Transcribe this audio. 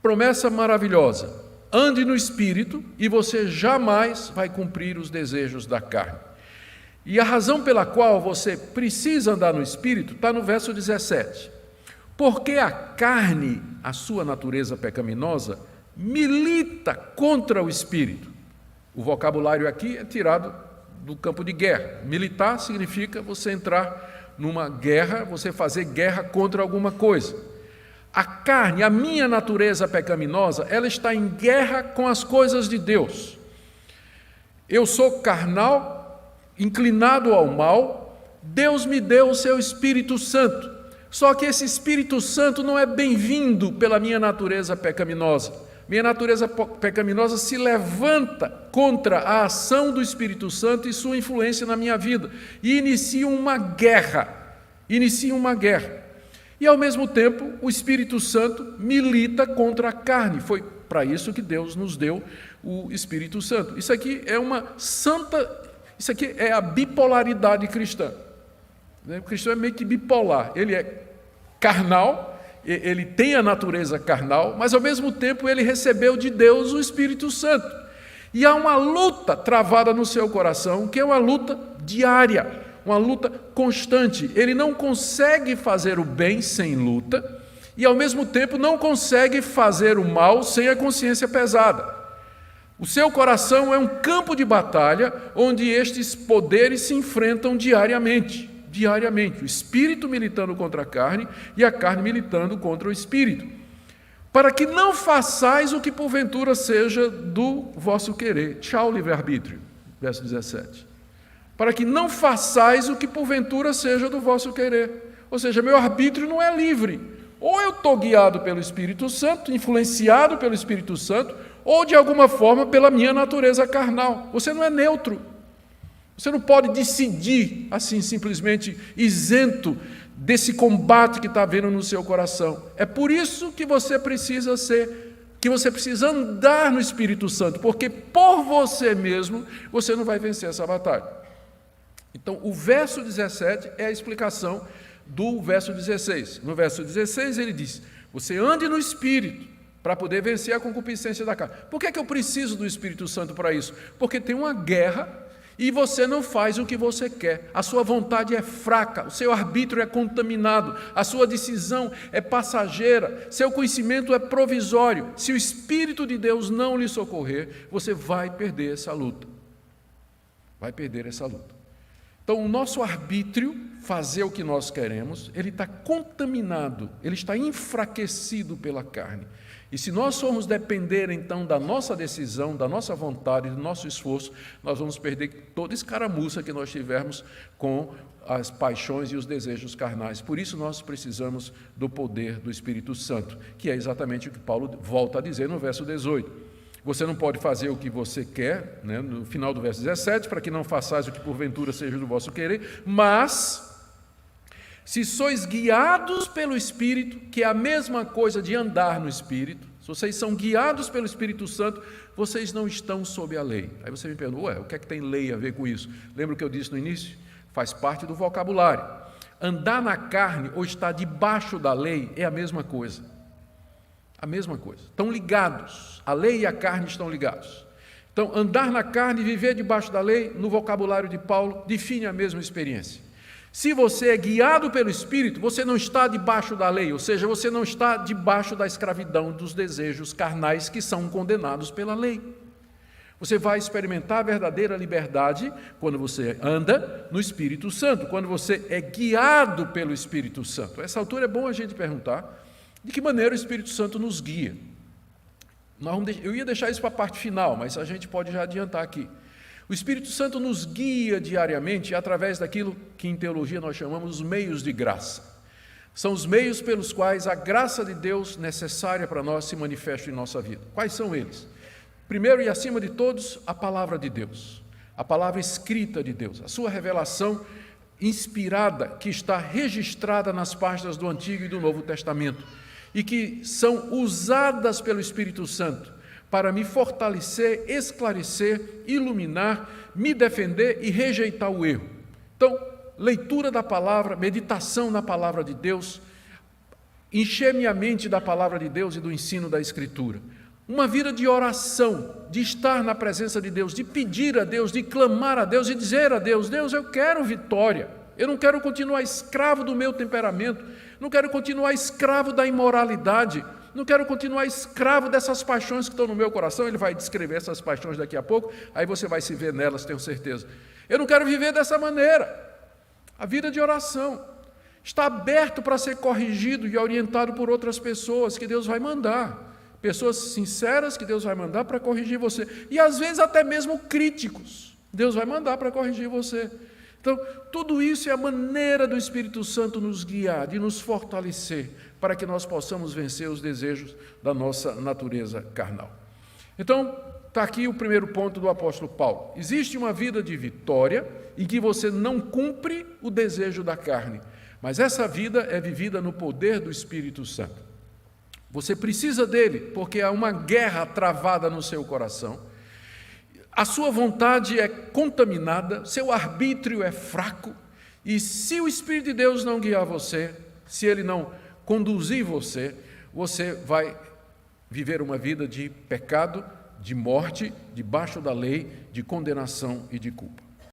Promessa maravilhosa: ande no Espírito e você jamais vai cumprir os desejos da carne. E a razão pela qual você precisa andar no Espírito está no verso 17. Porque a carne, a sua natureza pecaminosa, milita contra o Espírito. O vocabulário aqui é tirado do campo de guerra. Militar significa você entrar numa guerra, você fazer guerra contra alguma coisa. A carne, a minha natureza pecaminosa, ela está em guerra com as coisas de Deus. Eu sou carnal, inclinado ao mal. Deus me deu o seu Espírito Santo. Só que esse Espírito Santo não é bem-vindo pela minha natureza pecaminosa. Minha natureza pecaminosa se levanta contra a ação do Espírito Santo e sua influência na minha vida. E inicia uma guerra. E, ao mesmo tempo, o Espírito Santo milita contra a carne. Foi para isso que Deus nos deu o Espírito Santo. Isso aqui é a bipolaridade cristã. O cristão é meio que bipolar. Ele é carnal, ele tem a natureza carnal, mas, ao mesmo tempo, ele recebeu de Deus o Espírito Santo. E há uma luta travada no seu coração, que é uma luta diária, uma luta constante. Ele não consegue fazer o bem sem luta e, ao mesmo tempo, não consegue fazer o mal sem a consciência pesada. O seu coração é um campo de batalha onde estes poderes se enfrentam diariamente. O espírito militando contra a carne e a carne militando contra o espírito. Para que não façais o que porventura seja do vosso querer. Tchau, livre-arbítrio. Verso 17. Para que não façais o que porventura seja do vosso querer. Ou seja, meu arbítrio não é livre. Ou eu estou guiado pelo Espírito Santo, influenciado pelo Espírito Santo, ou de alguma forma pela minha natureza carnal. Você não é neutro. Você não pode decidir assim, simplesmente isento desse combate que está havendo no seu coração. É por isso que você precisa andar no Espírito Santo, porque por você mesmo você não vai vencer essa batalha. Então, o verso 17 é a explicação do verso 16. No verso 16 ele diz: você ande no Espírito para poder vencer a concupiscência da carne. Por que é que eu preciso do Espírito Santo para isso? Porque tem uma guerra e você não faz o que você quer. A sua vontade é fraca, o seu arbítrio é contaminado, a sua decisão é passageira, seu conhecimento é provisório. Se o Espírito de Deus não lhe socorrer, você vai perder essa luta. Então, o nosso arbítrio, fazer o que nós queremos, ele está contaminado, ele está enfraquecido pela carne. E se nós formos depender, então, da nossa decisão, da nossa vontade, do nosso esforço, nós vamos perder toda a escaramuça que nós tivermos com as paixões e os desejos carnais. Por isso, nós precisamos do poder do Espírito Santo, que é exatamente o que Paulo volta a dizer no verso 18. Você não pode fazer o que você quer, né, no final do verso 17, para que não façais o que porventura seja do vosso querer, mas se sois guiados pelo Espírito, que é a mesma coisa de andar no Espírito, se vocês são guiados pelo Espírito Santo, vocês não estão sob a lei. Aí você me pergunta, o que é que tem lei a ver com isso? Lembra o que eu disse no início? Faz parte do vocabulário. Andar na carne ou estar debaixo da lei é a mesma coisa. Estão ligados. A lei e a carne estão ligados. Então, andar na carne e viver debaixo da lei, no vocabulário de Paulo, define a mesma experiência. Se você é guiado pelo Espírito, você não está debaixo da lei, ou seja, você não está debaixo da escravidão dos desejos carnais que são condenados pela lei. Você vai experimentar a verdadeira liberdade quando você anda no Espírito Santo, quando você é guiado pelo Espírito Santo. A essa altura é bom a gente perguntar de que maneira o Espírito Santo nos guia. Eu ia deixar isso para a parte final, mas a gente pode já adiantar aqui. O Espírito Santo nos guia diariamente através daquilo que em teologia nós chamamos os meios de graça. São os meios pelos quais a graça de Deus necessária para nós se manifesta em nossa vida. Quais são eles? Primeiro e acima de todos, a palavra de Deus, a palavra escrita de Deus, a sua revelação inspirada que está registrada nas páginas do Antigo e do Novo Testamento e que são usadas pelo Espírito Santo para me fortalecer, esclarecer, iluminar, me defender e rejeitar o erro. Então, leitura da palavra, meditação na palavra de Deus, encher minha mente da palavra de Deus e do ensino da Escritura. Uma vida de oração, de estar na presença de Deus, de pedir a Deus, de clamar a Deus e dizer a Deus: Deus, eu quero vitória, eu não quero continuar escravo do meu temperamento, não quero continuar escravo da imoralidade, não quero continuar escravo dessas paixões que estão no meu coração. Ele vai descrever essas paixões daqui a pouco, aí você vai se ver nelas, tenho certeza. Eu não quero viver dessa maneira. A vida de oração está aberto para ser corrigido e orientado por outras pessoas que Deus vai mandar. Pessoas sinceras que Deus vai mandar para corrigir você. E às vezes até mesmo críticos, Deus vai mandar para corrigir você. Então, tudo isso é a maneira do Espírito Santo nos guiar, de nos fortalecer, para que nós possamos vencer os desejos da nossa natureza carnal. Então, está aqui o primeiro ponto do apóstolo Paulo. Existe uma vida de vitória em que você não cumpre o desejo da carne, mas essa vida é vivida no poder do Espírito Santo. Você precisa dele, porque há uma guerra travada no seu coração. A sua vontade é contaminada, seu arbítrio é fraco, e se o Espírito de Deus não guiar você, se ele não conduzir você, você vai viver uma vida de pecado, de morte, debaixo da lei, de condenação e de culpa.